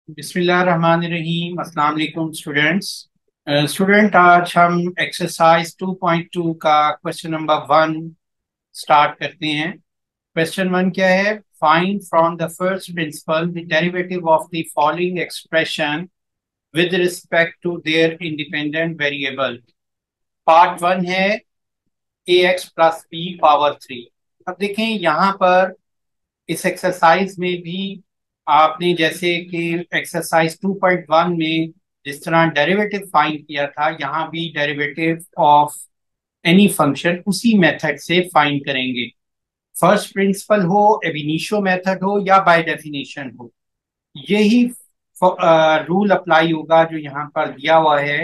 बिस्मिल्लाहिर्रहमानिर्रहीम। अस्सलाम वालेकुम स्टूडेंट्स। आज हम एक्सरसाइज 2.2 का क्वेश्चन नंबर 1 स्टार्ट करते हैं। क्वेश्चन 1 क्या है? Find from the first principle the derivative of the following expression with respect to their independent variable. Part 1 है ए एक्स प्लस बी पावर 3। अब देखें यहाँ पर इस एक्सरसाइज में भी आपने जैसे कि एक्सरसाइज 2.1 में जिस तरह डेरिवेटिव फाइंड किया था, यहाँ भी डेरिवेटिव ऑफ एनी फंक्शन उसी मेथड से फाइंड करेंगे। फर्स्ट प्रिंसिपल हो, एब इनिशियो मेथड हो या बाय डेफिनेशन हो, यही रूल अप्लाई होगा जो यहाँ पर दिया हुआ है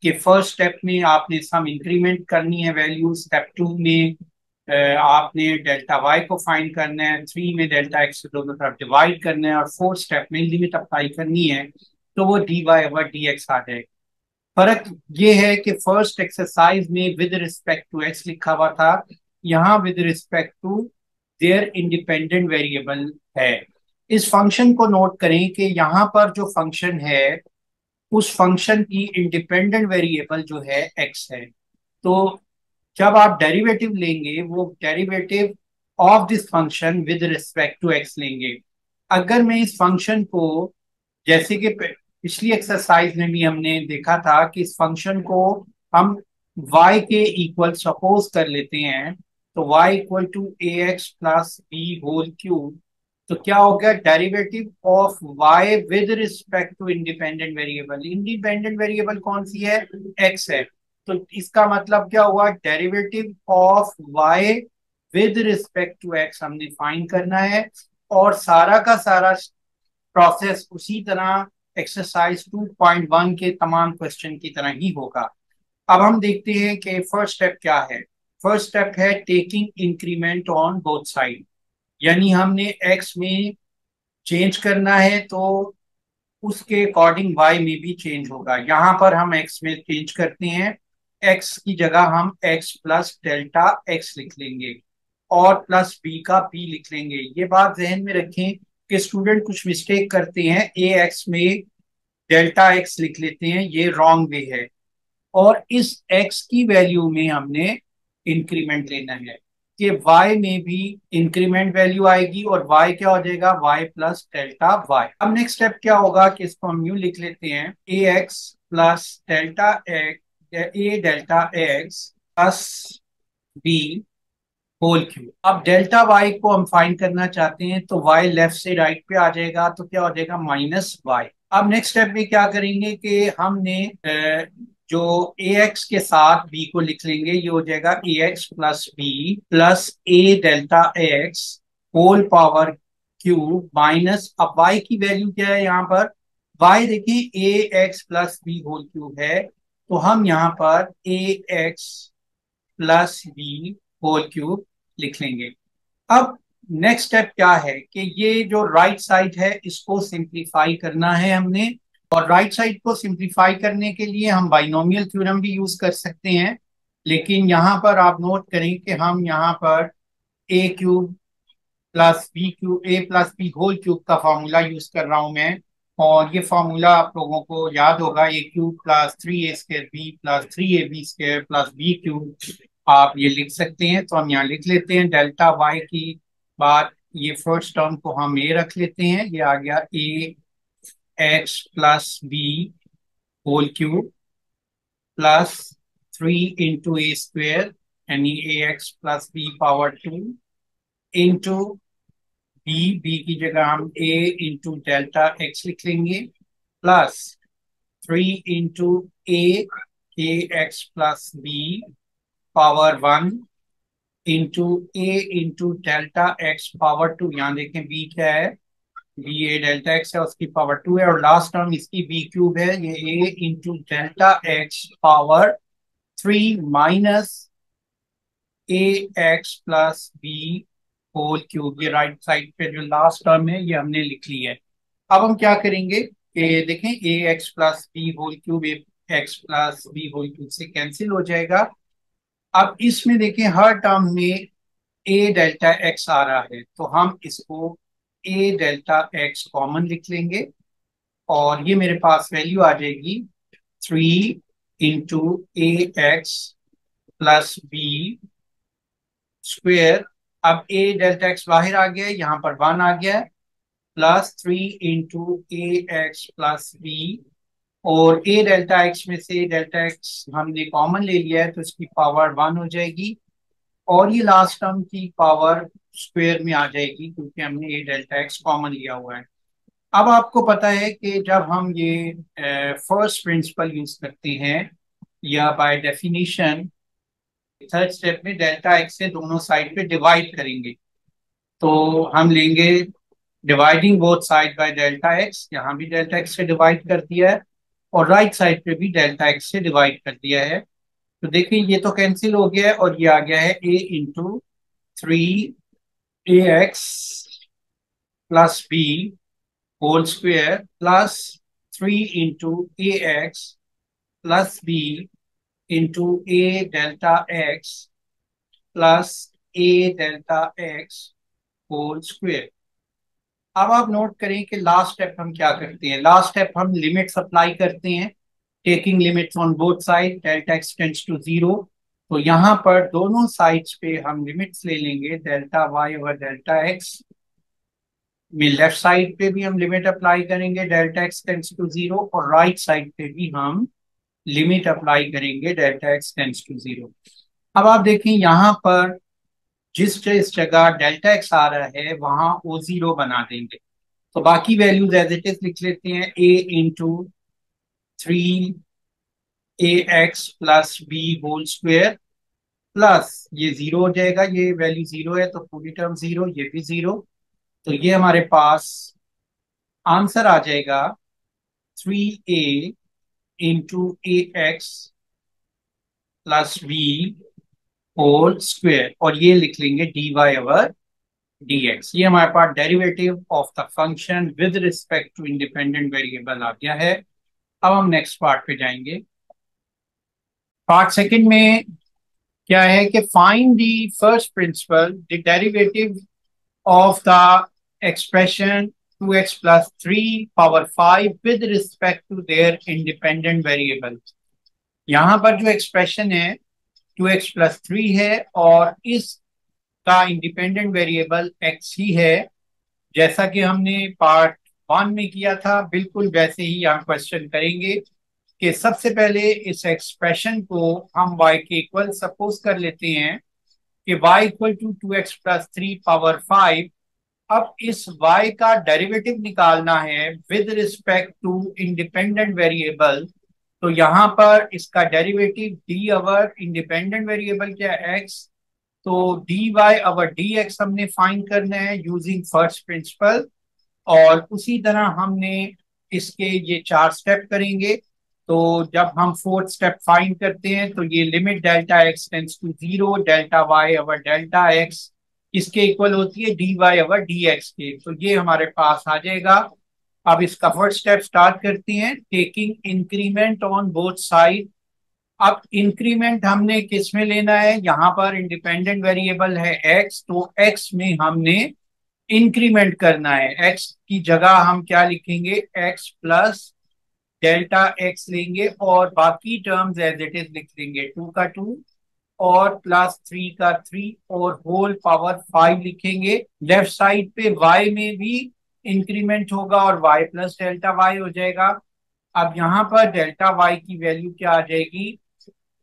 कि फर्स्ट स्टेप में आपने सम इंक्रीमेंट करनी है वैल्यू, स्टेप 2 में आपने डेल्टा वाई को फाइंड करना है, 3 में डेल्टा एक्स को दोनों तरफ डिवाइड करना है और फोर्थ स्टेप में लिमिट अप्लाई करनी है, तो वो D Y over D x आ जाएगा। फर्क ये है कि फर्स्ट एक्सरसाइज में विद रिस्पेक्ट टू एक्स लिखा हुआ था, यहाँ with respect to their independent variable है। इस फंक्शन को नोट करें कि यहाँ पर जो फंक्शन है उस फंक्शन की इंडिपेंडेंट वेरिएबल जो है एक्स है। तो जब आप डेरिवेटिव लेंगे वो derivative of this function with respect to X लेंगे। अगर मैं इस फंक्शन को, जैसे कि पिछली एक्सरसाइज में भी हमने देखा था कि इस फंक्शन को हम y के इक्वल सपोज कर लेते हैं, तो y equal to A x plus B whole cube, तो क्या हो गया? Derivative of y with respect to independent variable. Independent variable कौन सी है? x है। तो इसका मतलब क्या हुआ? Derivative of y with respect to x हमने फाइंड करना है, और सारा का सारा प्रोसेस उसी तरह एक्सरसाइज 2.1 के तमाम क्वेश्चन की तरह ही होगा। अब हम देखते हैं कि फर्स्ट स्टेप क्या है। फर्स्ट स्टेप है taking increment on both side, यानी हमने एक्स में चेंज करना है तो उसके अकॉर्डिंग वाई में भी चेंज होगा। यहाँ पर हम एक्स में चेंज करते हैं, एक्स की जगह हम एक्स प्लस डेल्टा एक्स लिख लेंगे और प्लस बी का बी लिख लेंगे। ये बात जहन में रखें कि स्टूडेंट कुछ मिस्टेक करते हैं, ए एक्स में डेल्टा एक्स लिख लेते हैं, ये रॉन्ग वे है। और इस एक्स की वैल्यू में हमने इंक्रीमेंट लेना है कि y में भी इंक्रीमेंट वैल्यू आएगी और y क्या हो जाएगा? y plus delta y। अब नेक्स्ट स्टेप क्या होगा कि इसको हम यूं लिख लेते हैं, ए x plus delta x, A delta x plus B whole cube. अब डेल्टा y को हम फाइंड करना चाहते हैं तो y लेफ्ट से राइट पे आ जाएगा, तो क्या हो जाएगा? Minus y। अब नेक्स्ट स्टेप में क्या करेंगे कि हमने जो ए एक्स के साथ b को लिख लेंगे, ये हो जाएगा a x plus B plus a delta x whole power cube minus, अब y की वैल्यू क्या है यहाँ पर? y देखिए a x plus B whole cube है, तो हम यहाँ पर a x plus B whole cube लिख लेंगे। अब नेक्स्ट स्टेप क्या है कि ये जो राइट साइड है इसको सिंप्लीफाई करना है हमने, और राइट साइड को सिंप्लीफाई करने के लिए हम बाइनोमियल थ्योरम भी यूज कर सकते हैं, लेकिन यहाँ पर आप नोट करें कि हम यहाँ पर ए क्यूब प्लस बी क्यूब, ए प्लस बी होल क्यूब का फॉर्मूला यूज कर रहा हूं मैं। और ये फॉर्मूला आप लोगों को याद होगा, a cube plus 3a² b plus 3ab² plus b cube, आप ये लिख सकते हैं। तो हम यहाँ लिख लेते हैं डेल्टा वाई की बात, ये फर्स्ट टर्म को हम ए रख लेते हैं, ये आ गया a x plus B whole cube plus 3 × a² यानी a x plus B power 2 into b की जगह हम ए इंटू डेल्टा एक्स लिख लेंगे plus 3 × a x plus B power 1 into a into delta x power 2। यहाँ देखें B क्या है? बी ए डेल्टा एक्स है, उसकी पावर 2 है, और लास्ट टर्म इसकी बी क्यूब है, ये a into delta x power 3 minus a x plus B whole cube. ये राइट साइड पे जो लास्ट टर्म है ये हमने लिख ली है। अब हम क्या करेंगे कि देखें a x plus B whole cube a x plus B whole cube से कैंसिल हो जाएगा। अब इसमें देखें हर टर्म में ए डेल्टा एक्स आ रहा है, तो हम इसको ए डेल्टा एक्स कॉमन लिख लेंगे और ये मेरे पास वैल्यू आ जाएगी 3 × AX+B स्क्वेयर। अब A डेल्टा एक्स बाहर आ गया है, यहाँ पर 1 आ गया है, +3 × AX+B, और A डेल्टा एक्स में से डेल्टा एक्स हमने कॉमन ले लिया है तो इसकी पावर 1 हो जाएगी, और ये लास्ट टर्म की पावर स्क्वायर में आ जाएगी क्योंकि हमने ए डेल्टा एक्स कॉमन लिया हुआ है। अब आपको पता है कि जब हम ये फर्स्ट प्रिंसिपल यूज करते हैं या बाय डेफिनेशन थर्ड स्टेप में डेल्टा एक्स से दोनों साइड पे डिवाइड करेंगे, तो हम लेंगे dividing both side by delta x, यहाँ भी डेल्टा एक्स से डिवाइड कर दिया है और राइट साइड पे भी डेल्टा एक्स से डिवाइड कर दिया है। तो देखिए ये तो कैंसिल हो गया है और ये आ गया है A × 3 AX+B whole square +3 × AX+B A delta x plus A delta x whole square. अब आप नोट करें कि लास्ट स्टेप हम क्या करते हैं। लास्ट स्टेप हम लिमिट्स अप्लाई करते हैं, taking limits on both side, delta x tends to 0। तो यहाँ पर दोनों साइड्स पे हम लिमिट्स ले लेंगे delta Y over delta X में। लेफ्ट साइड पे भी हम लिमिट अप्लाई करेंगे डेल्टा एक्स टेंड्स टू 0, और राइट साइड पे भी हम लिमिट अप्लाई करेंगे डेल्टा एक्स टेंड्स टू 0। अब आप देखें यहाँ पर जिस जिस जगह डेल्टा एक्स आ रहा है वहां ओ 0 बना देंगे, तो बाकी वैल्यूज एज इट इज लिख लेते हैं। A × 3 AX+B whole square plus ये 0 हो जाएगा, ये वैल्यू 0 है तो पूरी टर्म 0, ये भी 0। तो ये हमारे पास आंसर आ जाएगा 3A × AX+B होल स्क्वायर, और ये लिख लेंगे dy/dx। ये हमारे पास derivative of the function with respect to independent variable आ गया है। अब हम नेक्स्ट पार्ट पे जाएंगे। पार्ट सेकंड में क्या है कि find the first principle, the derivative of the expression 2x+3 power 5 with respect to their independent variable. यहाँ पर जो एक्सप्रेशन है 2x+3 है और इसका इंडिपेंडेंट वेरिएबल x ही है। जैसा कि हमने पार्ट 1 में किया था बिल्कुल वैसे ही यहाँ क्वेश्चन करेंगे कि सबसे पहले इस एक्सप्रेशन को हम y के इक्वल सपोज कर लेते हैं कि y equal to 2x+3 power 5। अब इस y का डेरिवेटिव निकालना है with respect to independent variable, तो यहाँ पर इसका डेरिवेटिव डी अवर इंडिपेंडेंट वेरिएबल क्या है x, तो dy/dx हमने फाइंड करना है यूजिंग फर्स्ट प्रिंसिपल, और उसी तरह हमने इसके ये 4 स्टेप करेंगे। तो जब हम फोर्थ स्टेप फाइंड करते हैं तो ये limit delta x tends to 0 delta Y over delta X इसके इक्वल होती है dy/dx के, तो ये हमारे पास आ जाएगा। अब इसका फर्स्ट स्टेप स्टार्ट करते हैं, taking increment on both side. अब इंक्रीमेंट हमने किस में लेना है, यहाँ पर इंडिपेंडेंट वेरिएबल है x, तो x में हमने इंक्रीमेंट करना है। x की जगह हम क्या लिखेंगे, x प्लस डेल्टा x लेंगे और बाकी टर्म्स एज इट इज लिख देंगे, 2 का 2 और +3 का 3 और होल पावर 5 लिखेंगे। लेफ्ट साइड पे y में भी इंक्रीमेंट होगा और y प्लस डेल्टा y हो जाएगा। अब यहाँ पर डेल्टा y की वैल्यू क्या आ जाएगी,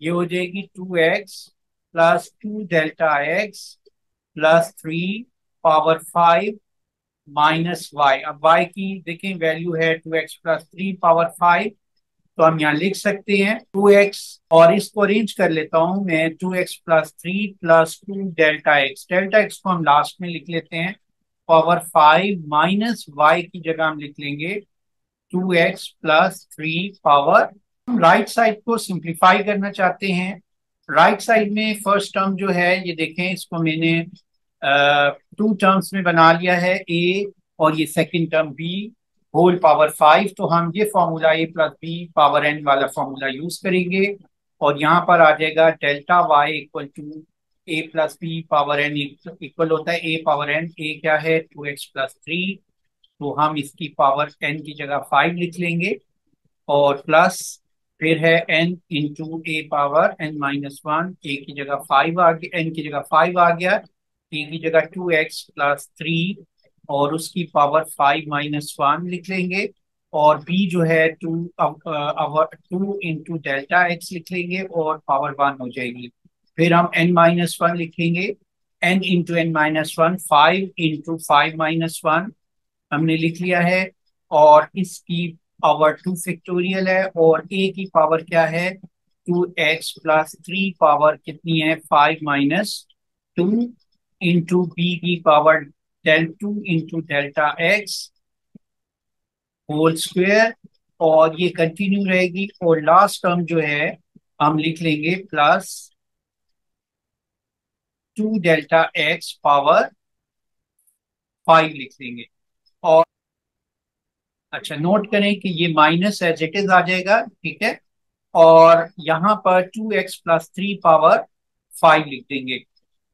ये हो जाएगी 2x plus 2 delta x plus 3 power 5 minus y। अब y की देखें वैल्यू है 2x प्लस 3 पावर 5, तो हम यहाँ लिख सकते हैं 2x, और इसको अरेंज कर लेता हूं मैं, 2x plus 3 plus 2 delta x को हम लास्ट में लिख लेते हैं पावर 5 माइनस y की जगह हम लिख लेंगे 2x प्लस 3 पावर। हम राइट साइड को सिंप्लीफाई करना चाहते हैं। राइट साइड में फर्स्ट टर्म जो है ये देखें, इसको मैंने 2 टर्म्स में बना लिया है, a और ये second term b whole power 5। तो हम ये formula a plus B power n वाला फॉर्मूला यूज करेंगे, और यहाँ पर आ जाएगा delta y equal to a plus B power n equal होता है a पावर n। a क्या है 2x प्लस 3 तो हम इसकी पावर n की जगह 5 लिख लेंगे और प्लस फिर है n इंटू ए पावर n-1, ए की जगह 5 आ गया, n की जगह 5 आ गया, ए की जगह 2x+3 और उसकी पावर 5-1 लिख लेंगे और b जो है 2 इंटू डेल्टा x लिख लेंगे और पावर 1 हो जाएगी। फिर हम n-1 लिखेंगे, n इंटू n-1, 5 इंटू 5-1 हमने लिख लिया है और इसकी पावर 2 फैक्टोरियल है और a की पावर क्या है 2x+3 पावर कितनी है 5-2 इंटू b की power 2 into delta x whole square और ये कंटिन्यू रहेगी और लास्ट टर्म जो है हम लिख लेंगे प्लस 2 डेल्टा x पावर 5 लिख लेंगे। और अच्छा नोट करें कि ये माइनस एज इट इज आ जाएगा, ठीक है, और यहाँ पर 2x+3 पावर 5 लिख देंगे।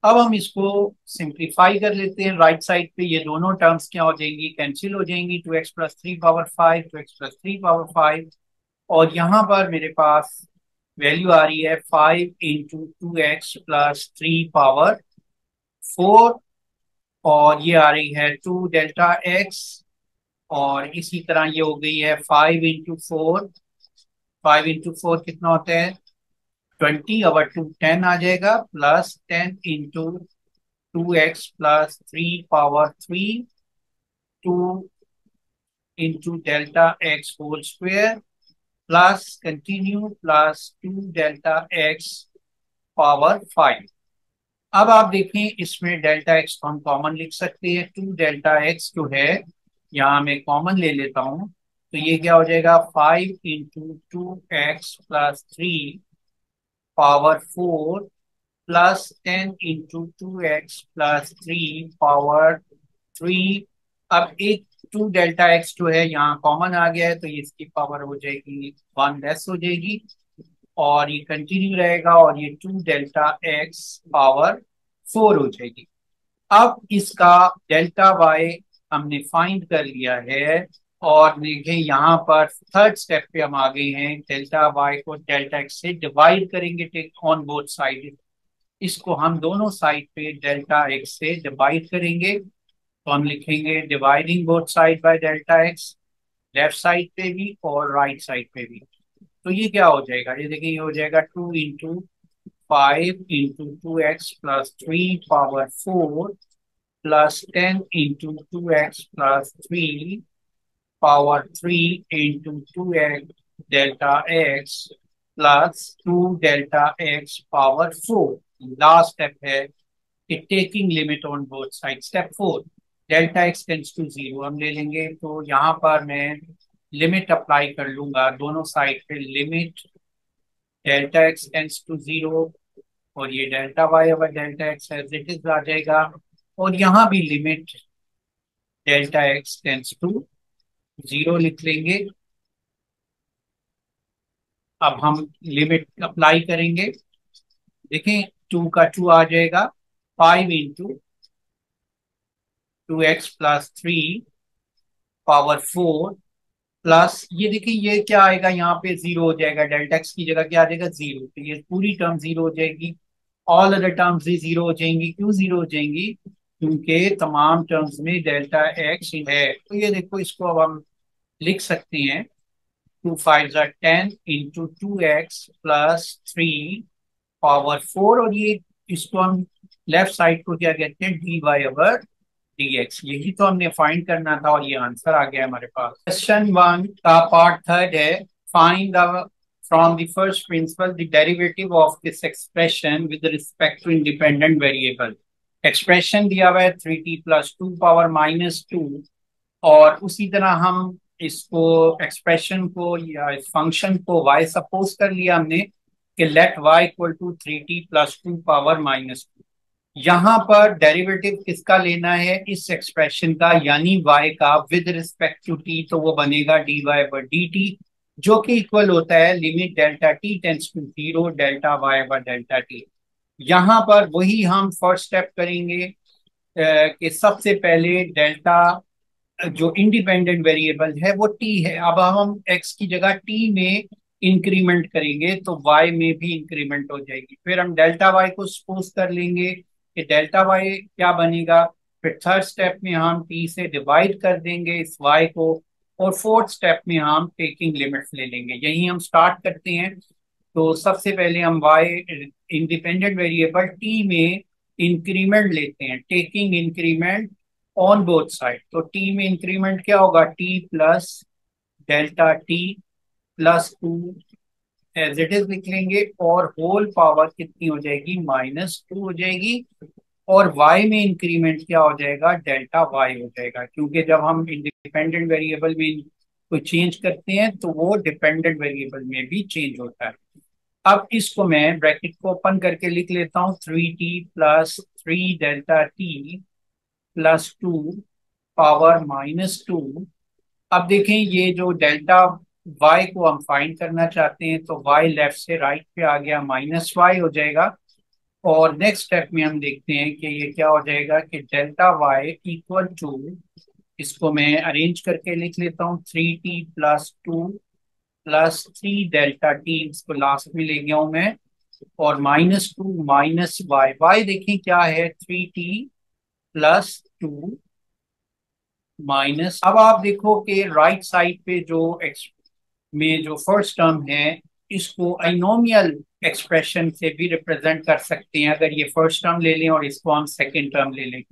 अब हम इसको सिंप्लीफाई कर लेते हैं, राइट साइड पे ये दोनों टर्म्स क्या हो जाएंगी, कैंसिल हो जाएंगी, 2x+3 पावर 5, 2x+3 पावर 5 और यहाँ पर मेरे पास वैल्यू आ रही है 5 इंटू 2x+3 पावर 4 और ये आ रही है 2 डेल्टा x और इसी तरह ये हो गई है 5 इंटू 4, 5 इंटू 4 कितना होता है 20 और 2 10 आ जाएगा plus 10 into 2x+3 power 3, 2 into delta x whole square plus continue plus 2 delta x power 5। अब आप देखें इसमें डेल्टा x को हम कॉमन लिख सकते हैं, 2 डेल्टा x जो है यहाँ मैं कॉमन ले लेता हूँ तो ये क्या हो जाएगा 5 into 2x+3 power 4 plus 10 into 2x+3 power 3। अब एक 2 डेल्टा x जो है यहाँ कॉमन आ गया है तो ये इसकी पावर हो जाएगी 1 लेस हो जाएगी और ये कंटिन्यू रहेगा और ये 2 डेल्टा x पावर 4 हो जाएगी। अब इसका डेल्टा y हमने फाइंड कर लिया है और देखें यहाँ पर थर्ड स्टेप पे हम आ गए हैं, डेल्टा y को डेल्टा x से डिवाइड करेंगे, टेक ऑन बोथ साइड, इसको हम दोनों साइड पे डेल्टा x से डिवाइड करेंगे तो हम लिखेंगे dividing both side by delta x, left side पे भी और राइट साइड पे भी। तो ये क्या हो जाएगा, ये देखिए ये हो जाएगा 2 into 5 into 2x+3 power 4 plus 10 into 2x+3 power 3 into 2x delta x plus 2 delta x power 4। Last step है कि taking limit on both side, step 4 delta x tends to 0 हम ले लेंगे तो यहाँ पर मैं लिमिट अप्लाई कर लूंगा दोनों साइड पे, limit delta x tends to 0 और ये delta y over delta x as it is आ जाएगा और यहाँ भी limit delta x tends to 0 लिख लेंगे। अब हम लिमिट अप्लाई करेंगे, देखें 2 का 2 आ जाएगा, 5 इंटू 2x+3 पावर 4 प्लस ये देखिए ये क्या आएगा यहाँ पे 0 हो जाएगा, डेल्टा एक्स की जगह क्या आ जाएगा 0, तो ये पूरी टर्म 0 हो जाएगी, ऑल अदर टर्म्स भी 0 हो जाएंगी। क्यों 0 हो जाएंगी, क्योंकि तमाम टर्म्स में डेल्टा एक्स है। तो ये देखो इसको अब हम लिख सकते हैं 2 5 10 इंटू 2x+3 पावर 4 और ये इसको हम लेफ्ट साइड को क्या कहते हैं dy/dx, यही तो हमने फाइंड करना था और ये आंसर आ गया हमारे पास। क्वेश्चन 1 का पार्ट थर्ड है, find the from the first principle the derivative of this expression with respect to independent variable. Expression दिया हुआ है 3t+2 पावर -2 और उसी तरह हम इसको एक्सप्रेशन को या इस फंक्शन को y सपोज कर लिया हमने कि let y equal to 3t+2 power -2। यहाँ पर डेरिवेटिव किसका लेना है, इस एक्सप्रेशन का यानी y का विद रिस्पेक्ट टू t, तो वो बनेगा dy/dt जो कि इक्वल होता है limit delta t tends to 0 delta y/डेल्टा t। यहाँ पर वही हम फर्स्ट स्टेप करेंगे कि सबसे पहले डेल्टा जो इंडिपेंडेंट वेरिएबल है वो टी है। अब हम एक्स की जगह टी में इंक्रीमेंट करेंगे तो वाई में भी इंक्रीमेंट हो जाएगी। फिर हम डेल्टा वाई को सपोज कर लेंगे कि डेल्टा वाई क्या बनेगा। फिर थर्ड स्टेप में हम टी से डिवाइड कर देंगे इस वाई को, और फोर्थ स्टेप में हम टेकिंग लिमिट्स ले लेंगे। यही हम स्टार्ट करते हैं। तो सबसे पहले हम वाई इंडिपेंडेंट वेरिएबल टी में इंक्रीमेंट लेते हैं, taking increment on both side. तो टी में इंक्रीमेंट क्या होगा, T plus delta T plus two as it is लिख लेंगे, और होल पावर कितनी हो जाएगी, -2 हो जाएगी। और y में इंक्रीमेंट क्या हो जाएगा, डेल्टा y हो जाएगा, क्योंकि जब हम इंडिपेंडेंट वेरिएबल में कोई चेंज करते हैं तो वो डिपेंडेंट वेरिएबल में भी चेंज होता है। अब इसको मैं ब्रैकेट को ओपन करके लिख लेता हूँ, 3t plus 3 delta t plus 2 power -2। अब देखें ये जो डेल्टा y को हम फाइंड करना चाहते हैं, तो y लेफ्ट से राइट पे आ गया, -y हो जाएगा। और नेक्स्ट स्टेप में हम देखते हैं कि ये क्या हो जाएगा कि डेल्टा y इक्वल टू, इसको मैं अरेंज करके लिख लेता हूँ, 3t plus 2 plus 3 delta t, इसको लास्ट में ले गया हूं मैं, और -2 माइनस वाई। वाई देखें क्या है, 3t प्लस 2 माइनस। अब आप देखो कि राइट साइड पे जो एक्स में जो फर्स्ट टर्म है, इसको आइनोमियल एक्सप्रेशन से भी रिप्रेजेंट कर सकते हैं, अगर ये फर्स्ट टर्म ले लें और इसको हम सेकेंड टर्म ले लें।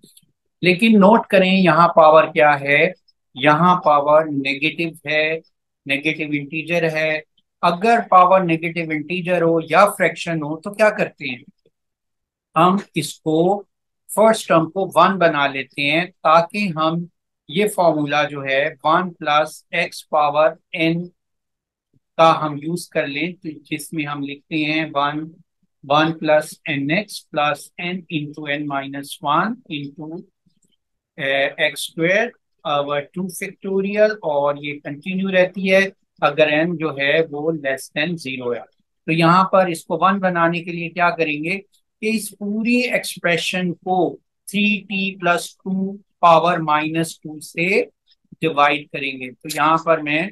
लेकिन नोट करें यहाँ पावर क्या है, यहाँ पावर नेगेटिव है, नेगेटिव इंटीजर है। अगर पावर नेगेटिव इंटीजर हो या फ्रैक्शन हो तो क्या करते हैं, हम इसको फर्स्ट टर्म को 1 बना लेते हैं, ताकि हम ये फॉर्मूला जो है 1 + x⁻n का हम यूज कर लें, तो जिसमें हम लिखते हैं 1 + nx + n × x² 2 फैक्टोरियल, और ये कंटिन्यू रहती है अगर n जो है वो <0 है। तो यहाँ पर इसको 1 बनाने के लिए क्या करेंगे कि इस पूरी एक्सप्रेशन को 3t + 2 पावर -2 से डिवाइड करेंगे। तो यहाँ पर मैं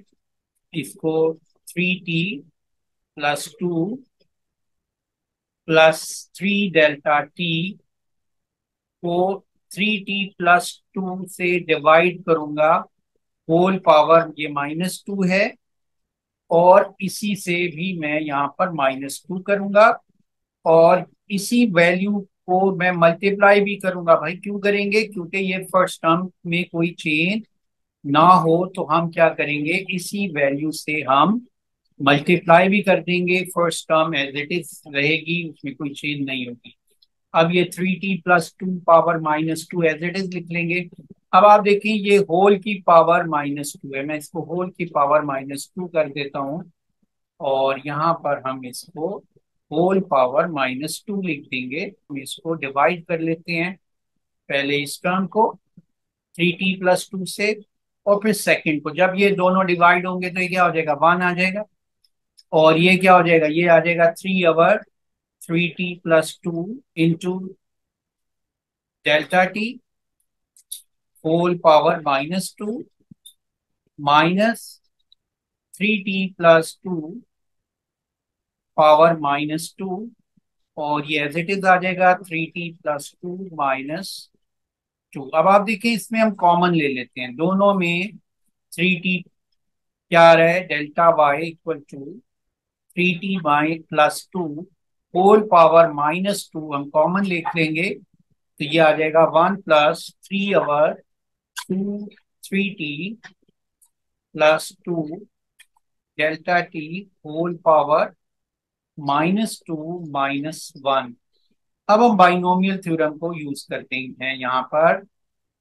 इसको 3t + 2 प्लस 3 डेल्टा t को 3t + 2 से डिवाइड करूंगा, होल पावर ये -2 है, और इसी से भी मैं यहाँ पर -2 करूंगा, और इसी वैल्यू को मैं मल्टीप्लाई भी करूंगा। भाई क्यों करेंगे, क्योंकि ये फर्स्ट टर्म में कोई चेंज ना हो, तो हम क्या करेंगे, इसी वैल्यू से हम मल्टीप्लाई भी कर देंगे। First term as it is रहेगी, उसमें कोई चेंज नहीं होगी। अब ये 3t + 2 power -2 as it is लिख लेंगे। अब आप देखिए ये होल की पावर -2 है, मैं इसको होल की पावर -2 कर देता हूँ, और यहाँ पर हम इसको होल पावर -2 लिख देंगे। हम इसको डिवाइड कर लेते हैं, पहले इस टर्म को 3t + 2 से, और फिर सेकंड को। जब ये दोनों डिवाइड होंगे तो ये क्या हो जाएगा, 1 आ जाएगा, और ये क्या हो जाएगा, ये आ जाएगा 3t + 2 into delta t whole power -2 -3t + 2 power -2, और ये एज इट इज आ जाएगा 3t + 2 - 2। अब आप देखिए इसमें हम कॉमन ले लेते हैं, दोनों में 3t क्या आ रहा है, delta Y equal to 3t/+2 whole power -2 हम कॉमन लिख लेंगे, तो ये आ जाएगा 1 + 3/2 डेल्टा t होल पावर -2 - 1। अब हम बाइनोमियल थ्योरम को यूज करते हैं यहाँ पर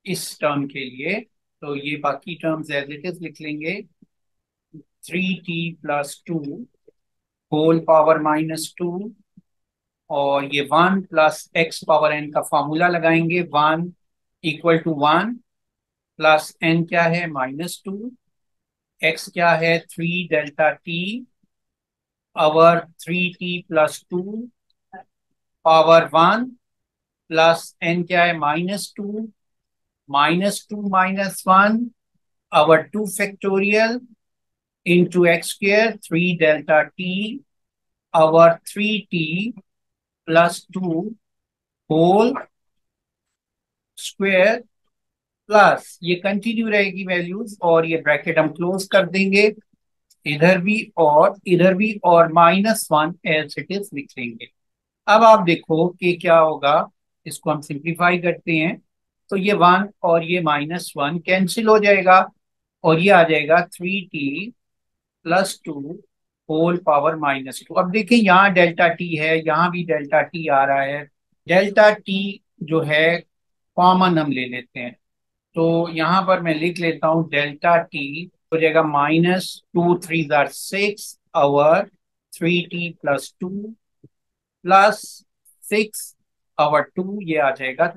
इस टर्म के लिए, तो ये बाकी टर्म्स एज इट इज लिख लेंगे, 3t + 2 होल पावर -2, और ये 1 + x⁻n का फॉर्मूला लगाएंगे, 1 = 1 प्लस n क्या है, -2, x क्या है 3 डेल्टा t, और 3t + 2 पावर 1 प्लस n क्या है -2, -2 - 1 our 2 factorial into x square 3 delta t our 3t plus 2 whole square plus ये कंटिन्यू रहेगी वैल्यूज और ये ब्रैकेट हम क्लोज कर देंगे इधर भी और -1 एज इट इज लिख लेंगे। अब आप देखो कि क्या होगा, इसको हम सिंप्लीफाई करते हैं तो ये 1 और ये -1 कैंसिल हो जाएगा और ये आ जाएगा 3t प्लस 2 होल पावर -2। अब देखिए यहाँ डेल्टा टी है, यहाँ भी डेल्टा टी आ रहा है। डेल्टा टी जो है कॉमन हम ले लेते हैं, तो यहाँ पर मैं लिख लेता हूँ डेल्टा टी हो जाएगा -2 3 6 over 3t plus 2 plus 6 our 2 ये आ जाएगा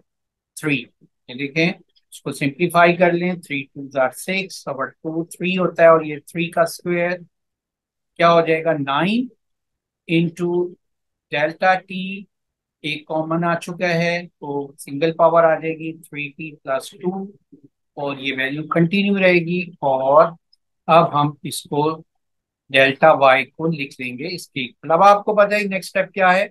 3। ये देखें, इसको सिंप्लीफाई कर लें, 3 2 6 आवर 2 3 होता है और ये 3 का स्क्वायर क्या हो जाएगा 9 इंटू डेल्टा टी एक कॉमन आ चुका है तो सिंगल पावर आ जाएगी 3t प्लस 2 और ये वैल्यू कंटिन्यू रहेगी। और अब हम इसको डेल्टा वाई को लिख लेंगे इसके इक्वल। अब आपको पता है नेक्स्ट स्टेप क्या है,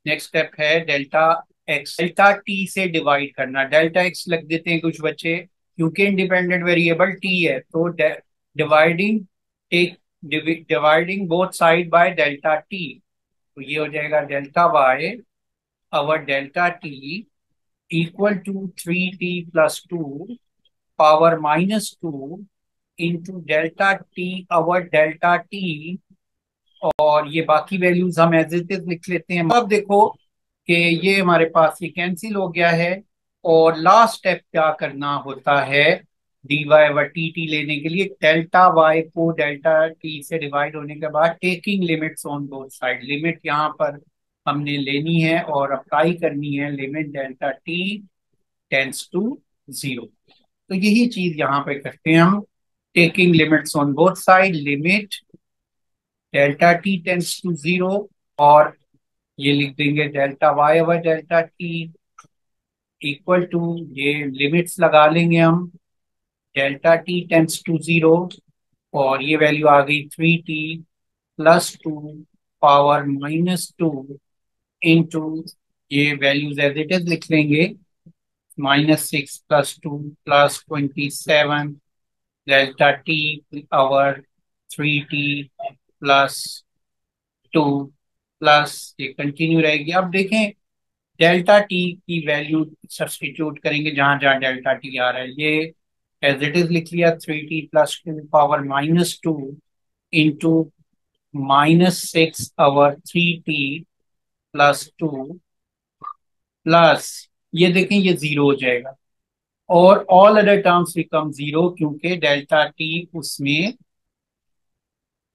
नेक्स्ट स्टेप है डेल्टा एक्स डेल्टा टी से डिवाइड करना। डेल्टा एक्स लिख देते हैं कुछ बच्चे, क्योंकि इंडिपेंडेंट वेरिएबल टी है तो dividing take dividing both side by delta T, तो ये हो जाएगा delta Y over delta T equal to 3t plus 2 power -2 into delta T over delta T और ये बाकी वैल्यूज हम एज इट इज लिख लेते हैं। अब देखो कि ये हमारे पास ये कैंसिल हो गया है और लास्ट स्टेप क्या करना होता है, D Y over T T लेने के लिए डेल्टा वाई को डेल्टा टी से डिवाइड होने के बाद taking limits on both side, limit यहाँ पर हमने लेनी है और अप्लाई करनी है limit delta T tends to 0। तो यही चीज यहाँ पे करते हैं हम, taking limits on both side limit delta T tends to 0 और ये लिख देंगे delta Y over delta T equal to, ये लिमिट्स लगा लेंगे हम, डेल्टा टी टेंड्स टू 0 और ये वैल्यू आ गई 3t प्लस 2 पावर -2 इंटू ये वैल्यूज एज इट इज लिख लेंगे -6 plus 2 plus 27 delta T over 3t plus 2 plus ये कंटिन्यू रहेगी। अब देखें डेल्टा टी की वैल्यू सब्सटीट्यूट करेंगे जहां जहां डेल्टा टी आ रहा है, ये एज इट इज लिख लिया 3t plus 2 power -2 into -6 over 3t plus 2 plus ये देखें ये 0 हो जाएगा और ऑल अदर टर्म्स बिकम 0 क्योंकि डेल्टा टी उसमें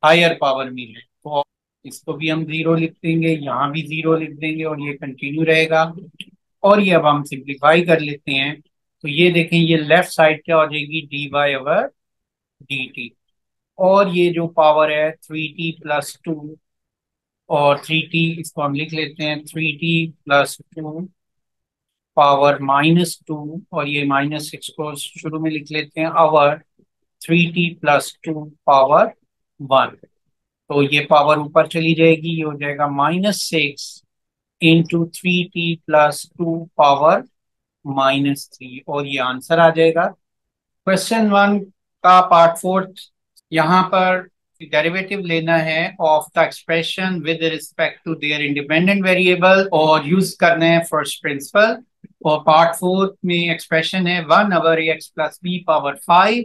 हायर पावर में है। तो इसको भी हम 0 लिख देंगे, यहाँ भी 0 लिख देंगे और ये कंटिन्यू रहेगा। और ये अब हम सिंप्लीफाई कर लेते हैं तो ये देखें ये लेफ्ट साइड क्या हो जाएगी D Y over D T और ये जो पावर है 3t प्लस 2 और 3t इसको हम लिख लेते हैं 3t प्लस 2 पावर -2 और ये -6 को शुरू में लिख लेते हैं आवर 3t प्लस 2 पावर 1। तो ये पावर ऊपर चली जाएगी, ये हो जाएगा -6 इंटू 3t प्लस 2 पावर -3 और ये आंसर आ जाएगा। क्वेश्चन 1 का पार्ट 4, यहाँ पर डेरिवेटिव लेना है of the expression with respect to their independent variable और यूज करना है फर्स्ट प्रिंसिपल। और पार्ट 4 में एक्सप्रेशन है 1/(x+b)⁵।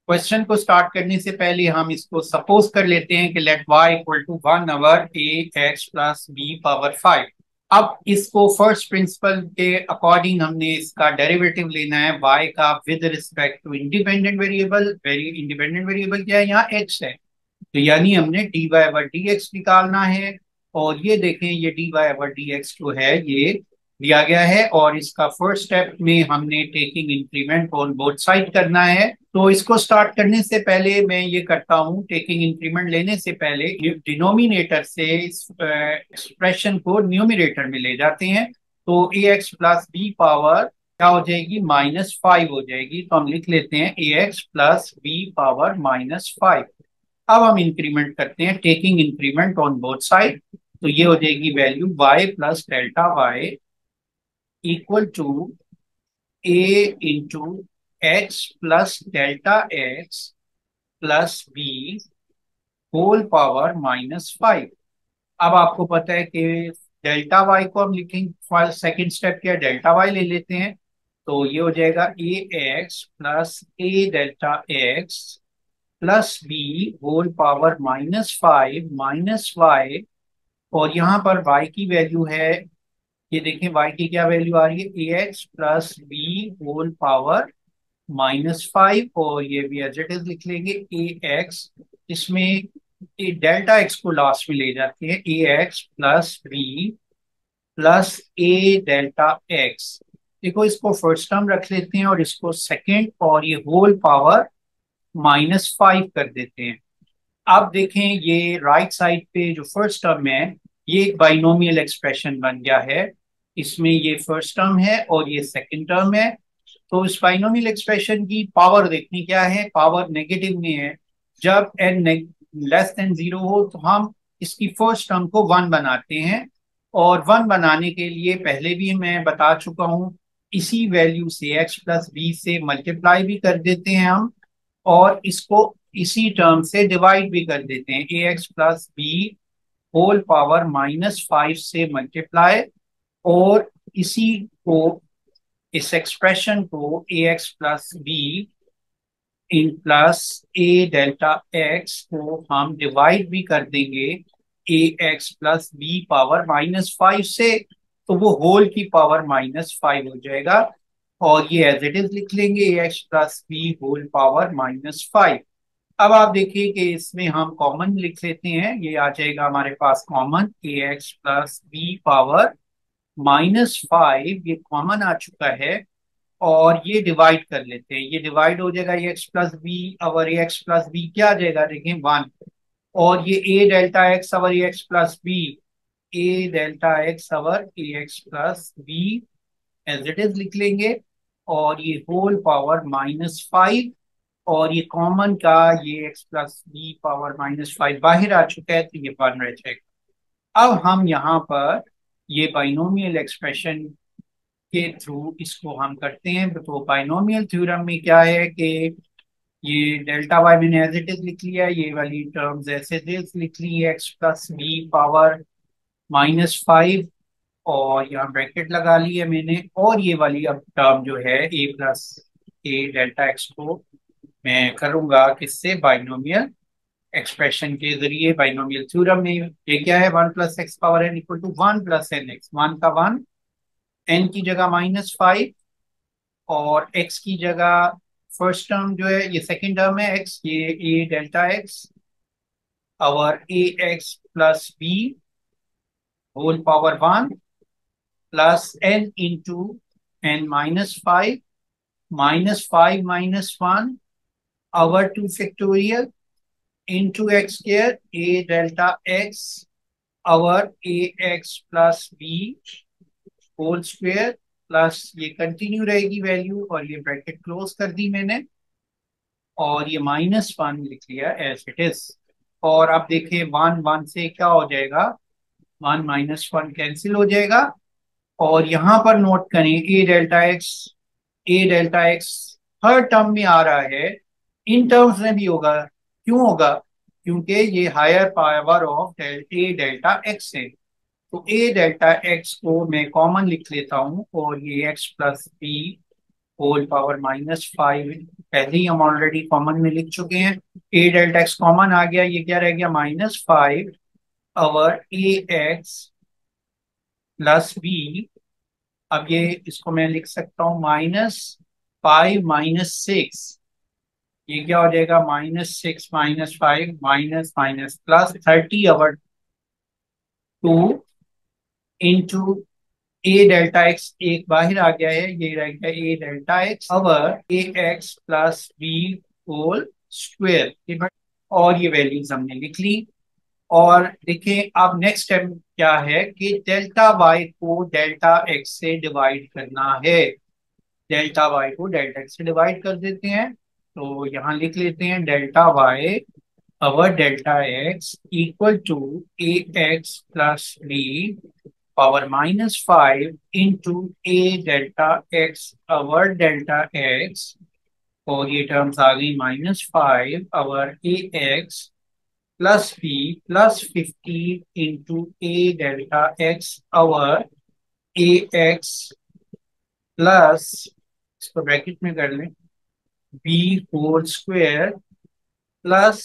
क्वेश्चन को स्टार्ट करने से पहले हम इसको सपोज कर लेते हैं कि let y equal to 1/(a(x+b)⁵। अब इसको फर्स्ट प्रिंसिपल के अकॉर्डिंग हमने इसका डेरिवेटिव लेना है y का with respect to independent variable. Independent variable क्या है, यहाँ x है, तो यानी हमने dy ओवर dx निकालना है। और ये देखें ये dy ओवर dx जो है ये दिया गया है और इसका फर्स्ट स्टेप में हमने taking increment on both side करना है। तो इसको स्टार्ट करने से पहले मैं ये करता हूँ, टेकिंग इंक्रीमेंट लेने से पहले डिनोमिनेटर से इस एक्सप्रेशन को न्यूमिनेटर में ले जाते हैं। तो ax प्लस बी पावर क्या हो जाएगी, -5 हो जाएगी। तो हम लिख लेते हैं ax प्लस बी पावर -5। अब हम इंक्रीमेंट करते हैं, taking increment on both side. तो ये हो जाएगी value y plus delta Y equal to a into X plus delta x plus B whole power -5। अब आपको पता है कि डेल्टा वाई को हम लिखेंगे, सेकेंड स्टेप क्या है, डेल्टा वाई ले लेते हैं। तो ये हो जाएगा a x plus a delta x plus B whole power -5 minus y. और यहाँ पर y की वैल्यू है, ये देखें y की क्या वैल्यू आ रही है, ए x plus B whole power -5। और ये भी एज इट इज लिख लेंगे ए एक्स, इसमें ए डेल्टा एक्स को लास्ट में ले जाते हैं, ए x plus B plus a delta x. देखो इसको फर्स्ट टर्म रख लेते हैं और इसको सेकंड, और ये होल पावर -5 कर देते हैं। अब देखें ये राइट साइड पे जो फर्स्ट टर्म है, ये एक बाइनोमियल एक्सप्रेशन बन गया है। इसमें ये फर्स्ट टर्म है और ये सेकंड टर्म है। तो इस बाइनोमियल एक्सप्रेशन की पावर देखनी क्या है, पावर नेगेटिव में है। जब n लेस देन 0 हो तो हम इसकी फर्स्ट टर्म को 1 बनाते हैं। और 1 बनाने के लिए पहले भी मैं बता चुका हूं, इसी वैल्यू से x प्लस बी से मल्टीप्लाई भी कर देते हैं हम, और इसको इसी टर्म से डिवाइड भी कर देते हैं, ए x plus B whole power -5 से मल्टीप्लाई। और इसी को, इस एक्सप्रेशन को a x plus b in plus a delta x को हम डिवाइड भी कर देंगे a x plus B power -5 से। तो वो होल की पावर -5 हो जाएगा। और ये एज इट इज लिख लेंगे a x plus B whole power -5। अब आप देखिए कि इसमें हम कॉमन लिख लेते हैं, ये आ जाएगा हमारे पास कॉमन, ए एक्स प्लस बी पावर -5 ये कॉमन आ चुका है। और ये डिवाइड कर लेते हैं, ये डिवाइड हो जाएगा ए एक्स प्लस बी, और ए एक्स प्लस बी क्या आ जाएगा देखें 1। और ये ए डेल्टा एक्स और a x plus b, a delta x और a x plus b as it is लिख लेंगे। और ये होल पावर -5, और ये कॉमन का ये एक्स प्लस बी पावर -5 बाहर आ चुका है, तो ये 1 रह जाएगा। अब हम यहाँ पर ये बाइनोमियल एक्सप्रेशन के थ्रू इसको हम करते हैं। तो बाइनोमियल थ्योरम में क्या है कि ये डेल्टा वाई मैंने एज इट इज लिख लिया, ये वाली टर्म्स ऐसे लिख ली है, एक्स प्लस बी पावर -5, और यहाँ ब्रैकेट लगा ली है मैंने। और ये वाली अब टर्म जो है ए प्लस ए डेल्टा एक्स को मैं करूंगा किससे, बाइनोमियल एक्सप्रेशन के जरिए। बाइनोमियल थ्योरम में ये क्या है, 1 plus X power N equal to 1 plus N X, 1 का 1, एन की जगह -5, और एक्स की जगह फर्स्ट टर्म जो है, ये सेकंड टर्म है एक्स, ये ए डेल्टा एक्स और a x plus B whole power 1 plus n into n -5 -5 -1 over 2 factorial into x square a delta x over a x plus B whole square plus, ये continue रहेगी value, और ये bracket close कर दी मैंने, और ये -1 लिख लिया एज इट इज। और अब देखिए 1 1 से क्या हो जाएगा, 1 -1 कैंसिल हो जाएगा। और यहाँ पर नोट करें ए delta x, A delta x her term में आ रहा है, इन टर्म्स में भी होगा। क्यों होगा, क्योंकि ये higher power of A delta X है। तो ए डेल्टा एक्स को मैं कॉमन लिख लेता हूँ, और ये X plus B whole power -5 पहले ही हम ऑलरेडी कॉमन में लिख चुके हैं। ए डेल्टा एक्स कॉमन आ गया, ये क्या रह गया, -5 over a x plus B. अब ये इसको मैं लिख सकता हूँ -5 -6, ये क्या हो जाएगा, -6 -5 minus minus plus 30 over 2 into a delta x एक बाहर आ गया है, ये रह गया a delta x over a x plus B whole square. और ये वैल्यूज हमने लिख ली। और देखिए अब नेक्स्ट स्टेप क्या है कि डेल्टा वाई को डेल्टा एक्स से डिवाइड करना है। डेल्टा वाई को डेल्टा एक्स से डिवाइड कर देते हैं। तो यहाँ लिख लेते हैं delta Y over delta x equal to A x plus B power -5 into a delta x over delta x, और ये टर्म्स आ गई -5 over a x plus B plus 15 into a delta x over a x plus, इसको bracket में कर लें, B whole square plus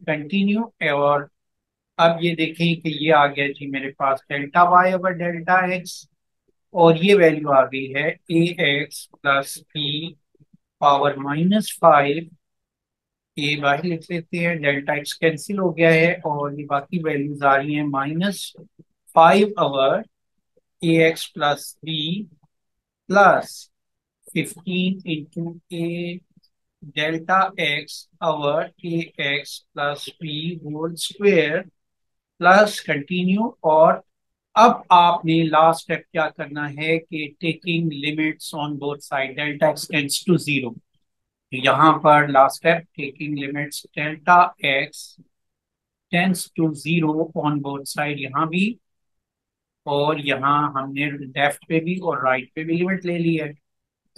continue. और अब ये देखें कि ये आ गया जी मेरे पास delta Y over delta x, और ये वैल्यू आ गई है ए एक्स प्लस बी पावर -5। ये बाहर लिख लेते हैं, डेल्टा एक्स कैंसिल हो गया है और ये बाकी वैल्यूज आ रही हैं -5 over a x plus B plus 15 into a delta x over a x plus B whole square plus continue. और अब आपने लास्ट स्टेप क्या करना है कि taking limits on both side, delta x tends to zero. यहाँ पर last step taking limits delta x tends to zero on both side, यहाँ भी और यहाँ हमने लेफ्ट पे भी और राइट पे भी लिमिट ले ली है।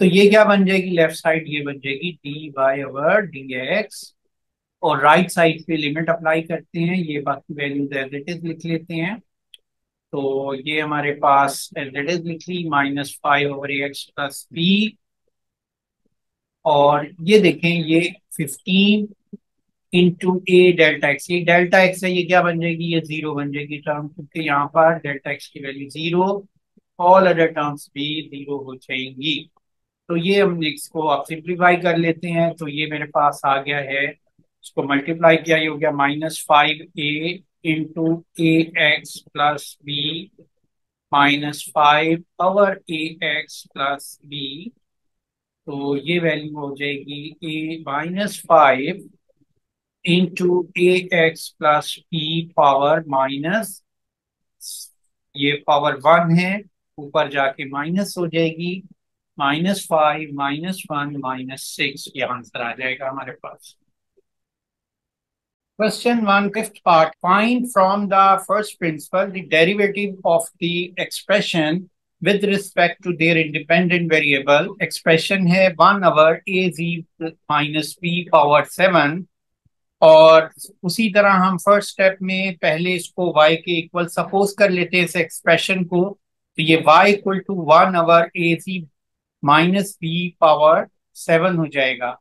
तो ये क्या बन जाएगी, लेफ्ट साइड ये बन जाएगी D Y over D X, और राइट साइड पे लिमिट अप्लाई करते हैं, ये बाकी वैल्यूज एज इट इज लिख लेते हैं। तो ये हमारे पास एज इट इज लिख ली -5 over a x plus B, और ये देखें ये 15 इंटू ए डेल्टा एक्स, ये डेल्टा एक्स है, ये क्या बन जाएगी, ये जीरो बन जाएगी टर्म, क्योंकि यहाँ पर डेल्टा एक्स की value zero, all other terms भी जीरो हो जाएंगी। तो ये हम इसको आप सिंप्लीफाई कर लेते हैं, तो ये मेरे पास आ गया है, इसको मल्टीप्लाई किया ये हो गया -5a into a x plus b -5 over a x plus b. तो ये वैल्यू हो जाएगी a -5 into a x plus B power minus, ये पावर 1 है, ऊपर जाके माइनस हो जाएगी, -5 -1 -6, ये आंसर आ जाएगा हमारे पास। Question 1, fifth part. Find from the first principle the derivative of the expression with respect to their independent variable. Expression है 1 over az minus b power 7, और उसी तरह हम फर्स्ट स्टेप में पहले इसको y के इक्वल सपोज कर लेते हैं इस एक्सप्रेशन को। तो ये y equal to 1 over A ji minus B power 7 हो जाएगा।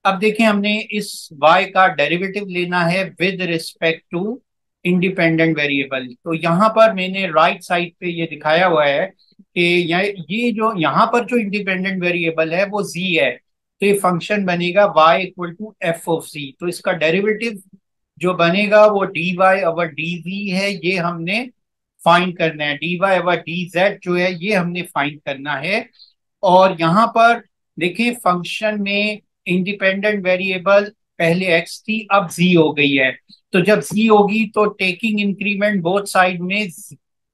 अब देखें हमने इस y का डेरिवेटिव लेना है with respect to independent variable. तो यहाँ पर मैंने राइट साइड पे ये दिखाया हुआ है कि ये जो यहाँ पर जो इंडिपेंडेंट वेरिएबल है वो z है, तो ये फंक्शन बनेगा y equal to F of z। तो इसका डेरिवेटिव जो बनेगा वो D Y over D Z है, ये हमने फाइंड करना है, D Y over D Z जो है ये हमने फाइंड करना है। और यहाँ पर देखिए फंक्शन में इंडिपेंडेंट वेरिएबल पहले x थी, अब z हो गई है। तो जब z होगी तो टेकिंग इंक्रीमेंट बोथ साइड में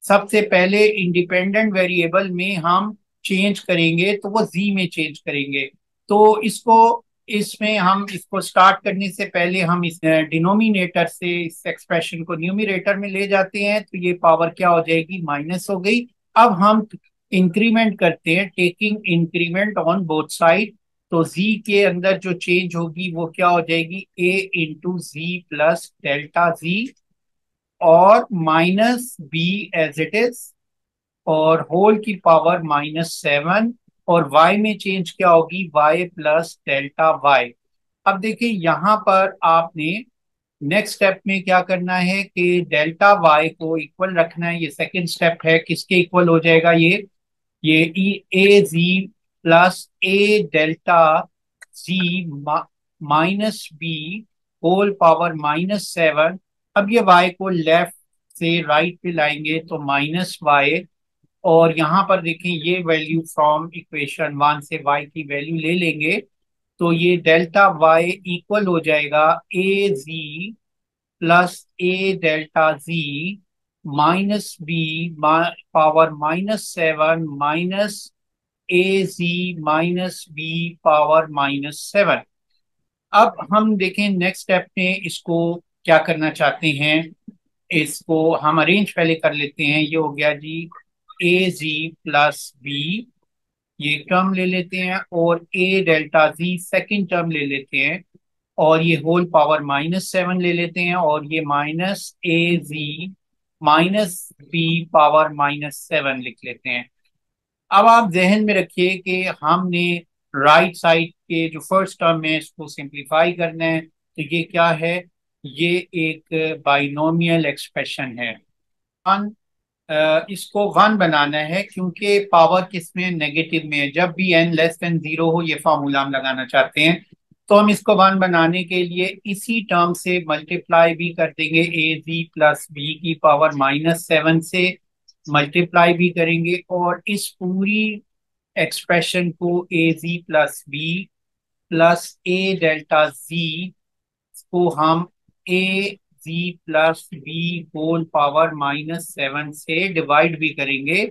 सबसे पहले इंडिपेंडेंट वेरिएबल में हम चेंज करेंगे, तो वो z में चेंज करेंगे। तो इसको इसमें हम इसको स्टार्ट करने से पहले हम इस डिनोमिनेटर से इस एक्सप्रेशन को न्यूमरेटर में ले जाते हैं, तो ये पावर क्या हो जाएगी, माइनस हो गई। अब हम इंक्रीमेंट करते हैं, taking increment on both side. तो z के अंदर जो चेंज होगी वो क्या हो जाएगी, a into g plus delta जी, और minus b as it is, और होल की पावर -7, और y में चेंज क्या होगी, y प्लस डेल्टा y। अब देखिए यहाँ पर आपने नेक्स्ट स्टेप में क्या करना है कि डेल्टा y को इक्वल रखना है, ये सेकंड स्टेप है, किसके इक्वल हो जाएगा, ये a ji plus a delta g minus b whole power -7। अब ये y को लेफ्ट से राइट पे लाएंगे तो -y, और यहाँ पर देखें ये वैल्यू फ्रॉम इक्वेशन 1 से y की वैल्यू ले लेंगे, तो ये डेल्टा y इक्वल हो जाएगा a ji plus a delta g minus B power -7 minus a ji minus B power -7। अब हम देखें नेक्स्ट स्टेप में इसको क्या करना चाहते हैं। इसको हम अरेंज पहले कर लेते हैं। ये हो गया जी ए जी प्लस बी, ये टर्म ले लेते हैं, और ए डेल्टा जी सेकेंड टर्म ले लेते हैं, और ये होल पावर -7 ले लेते हैं, और ये minus a ji minus B power -7 लिख लेते हैं। अब आप जहन में रखिए कि हमने राइट साइड के जो फर्स्ट टर्म है इसको सिंप्लीफाई करना है। तो ये क्या है, ये एक बाइनोमियल एक्सप्रेशन है। वन, इसको वन बनाना है क्योंकि पावर किसमें, नेगेटिव में है। जब भी एन लेस देन जीरो हो, ये फॉर्मूला हम लगाना चाहते हैं। तो हम इसको वन बनाने के लिए इसी टर्म से मल्टीप्लाई भी कर देंगे, ए जी प्लस बी की पावर -7 से मल्टीप्लाई भी करेंगे, और इस पूरी एक्सप्रेशन को ए जी plus B plus a delta जी को हम ए जी प्लस बी होल पावर -7 से डिवाइड भी करेंगे।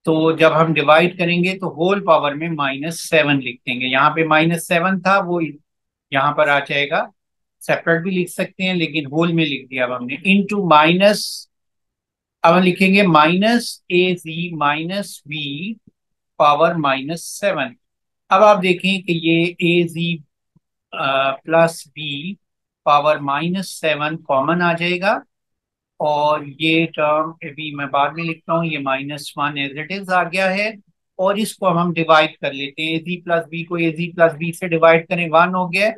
तो जब हम डिवाइड करेंगे तो होल पावर में -7 लिख देंगे। यहाँ पे -7 था, वो यहाँ पर आ जाएगा। सेपरेट भी लिख सकते हैं लेकिन होल में लिख दिया अब हमने, इनटू माइनस। अब हम लिखेंगे minus a ji minus B power -7। अब आप देखें कि ये a ji plus B power -7 common आ जाएगा, और ये टर्म अभी मैं बाद में लिखता हूँ, ये -1 एज इट इज आ गया है। और इसको हम डिवाइड कर लेते हैं, ए जी प्लस बी को ए जी प्लस बी से डिवाइड करें, 1 हो गया।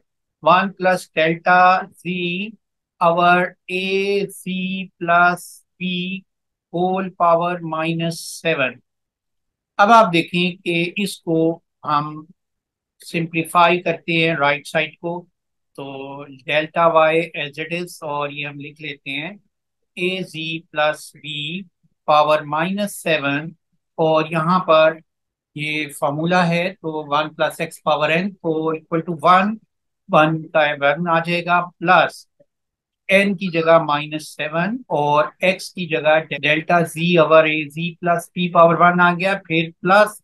1 प्लस डेल्टा जी अवर ए जी प्लस बी होल पावर -7। अब आप देखें कि इसको हम सिंप्लीफाई करते हैं राइट साइड को। तो delta Y as it is, और ये हम लिख लेते हैं A ji plus B power -7। और यहाँ पर ये फॉर्मूला है, तो 1 प्लस एक्स पावर एन को इक्वल टू 1, 1 का 1 आ जाएगा, प्लस एन की जगह -7, और एक्स की जगह डेल्टा जी अवर ए जी प्लस पी पावर 1 आ गया, फिर plus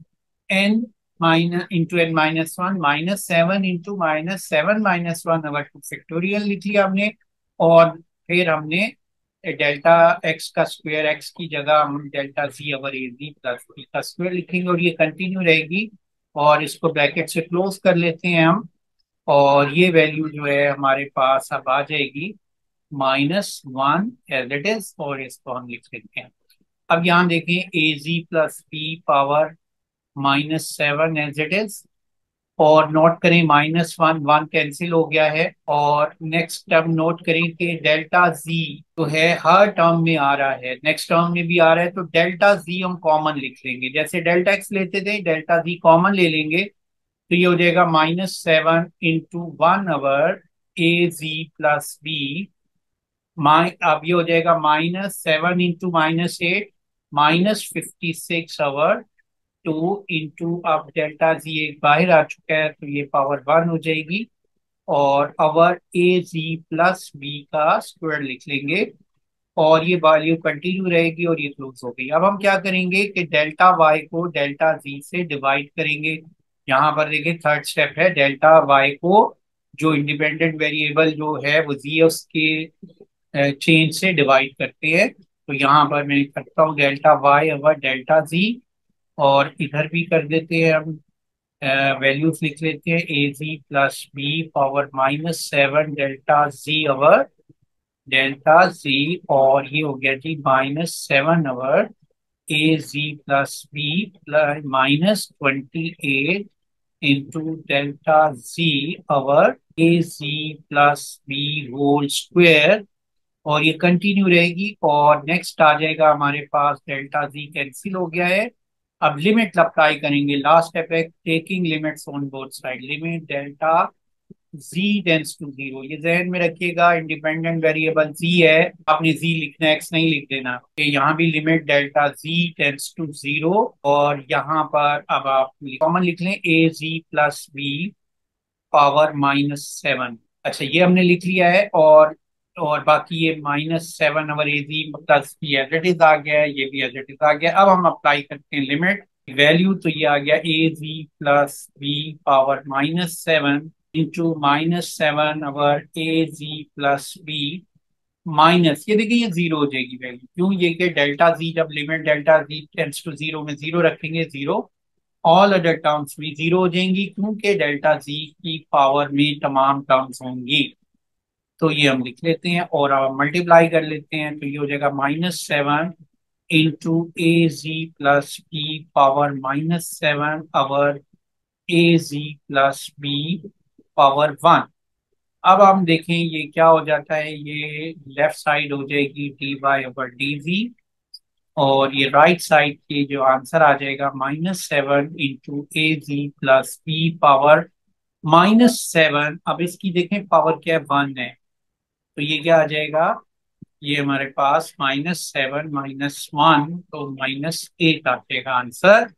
N minus into N -1 -7 इंटू -7 अवर टू फैक्टोरियल लिख लिया हमने। और फिर हमने डेल्टा एक्स का स्क्वायर, एक्स की जगह हम डेल्टा जी अवर ए जी प्लस पी का स्क्वायर लिखेंगे, और ये कंटिन्यू रहेगी। और इसको ब्रैकेट से क्लोज कर लेते हैं हम, और ये वैल्यू जो है हमारे पास अब आ जाएगी -1 एज इट इज, और इसको हम लिख लेते हैं। अब यहाँ देखें a ji plus P power -7 as it is, और नोट करें -1 1 कैंसिल हो गया है। और नेक्स्ट टर्म नोट करें कि डेल्टा जी जो है हर टर्म में आ रहा है, नेक्स्ट टर्म में भी आ रहा है, तो डेल्टा जी हम कॉमन लिख लेंगे। जैसे डेल्टा एक्स लेते थे, डेल्टा जी कॉमन ले लेंगे, तो ये हो जाएगा -7 इंटू 1 अवर ए जी प्लस बी। अब ये हो जाएगा -7 इंटू -8 -56 अवर 2 इंटू, अब डेल्टा जी एक बाहर आ चुका है तो ये पावर 1 हो जाएगी, और अवर ए जी प्लस बी का स्क्वायर लिख लेंगे, और ये वैल्यू कंटिन्यू रहेगी, और ये क्लोज हो गई। अब हम क्या करेंगे कि डेल्टा वाई को डेल्टा जी से डिवाइड करेंगे। यहाँ पर देखिए थर्ड स्टेप है, डेल्टा वाई को जो इंडिपेंडेंट वेरिएबल जो है वो जी उसके चेंज से डिवाइड करते हैं। तो यहाँ पर मैं करता हूँ डेल्टा वाई अवर डेल्टा जी, और इधर भी कर देते हैं हम, वैल्यूज लिख लेते हैं, A ji plus B power -7 delta ji over delta जी, और ये हो गया जी -7 अवर ए जी plus B plus -28 into delta जी अवर ए जी प्लस बी होल स्क्वायर, और ये कंटिन्यू रहेगी। और नेक्स्ट आ जाएगा हमारे पास डेल्टा जी कैंसिल हो गया है। अब लिमिट अप्लाई करेंगे, लास्ट स्टेप है taking limits on both side, limit delta z tends to 0। ये जहन में रखिएगा, इंडिपेंडेंट वेरिएबल z है, आपने z लिखना है, x नहीं लिख देना। तो यहाँ भी limit delta z tends to 0, और यहाँ पर अब आप कॉमन लिख लें A ji plus B power -7। अच्छा ये हमने लिख लिया है, और बाकी ये -7 over A ji plus b as it is आ गया है, ये भी एज इट इज आ गया। अब हम अप्लाई करते हैं लिमिट वैल्यू तो ये आ गया ए जी प्लस बी पावर -7 इंटू -7 अवर ए जी प्लस बी माइनस, ये देखिए ये जीरो हो जाएगी वैल्यू। क्यों? ये कि डेल्टा जी, जब limit delta Z tends to zero में जीरो रखेंगे, जीरो ऑल अदर टर्म्स भी जीरो हो जाएंगी, क्योंकि डेल्टा जी की पावर में तमाम टर्म्स होंगी। तो ये हम लिख लेते हैं और अब मल्टीप्लाई कर लेते हैं, तो ये हो जाएगा -7 इंटू ए जी प्लस बी पावर -7 अवर ए जी प्लस बी पावर 1। अब हम देखें ये क्या हो जाता है, ये लेफ्ट साइड हो जाएगी D Y over D V, और ये राइट साइड के जो आंसर आ जाएगा -7 इंटू ए जी प्लस बी पावर -7। अब इसकी देखें पावर क्या है, 1 है, तो ये क्या आ जाएगा, ये हमारे पास -7 -1, तो -8 आ जाएगा आंसर।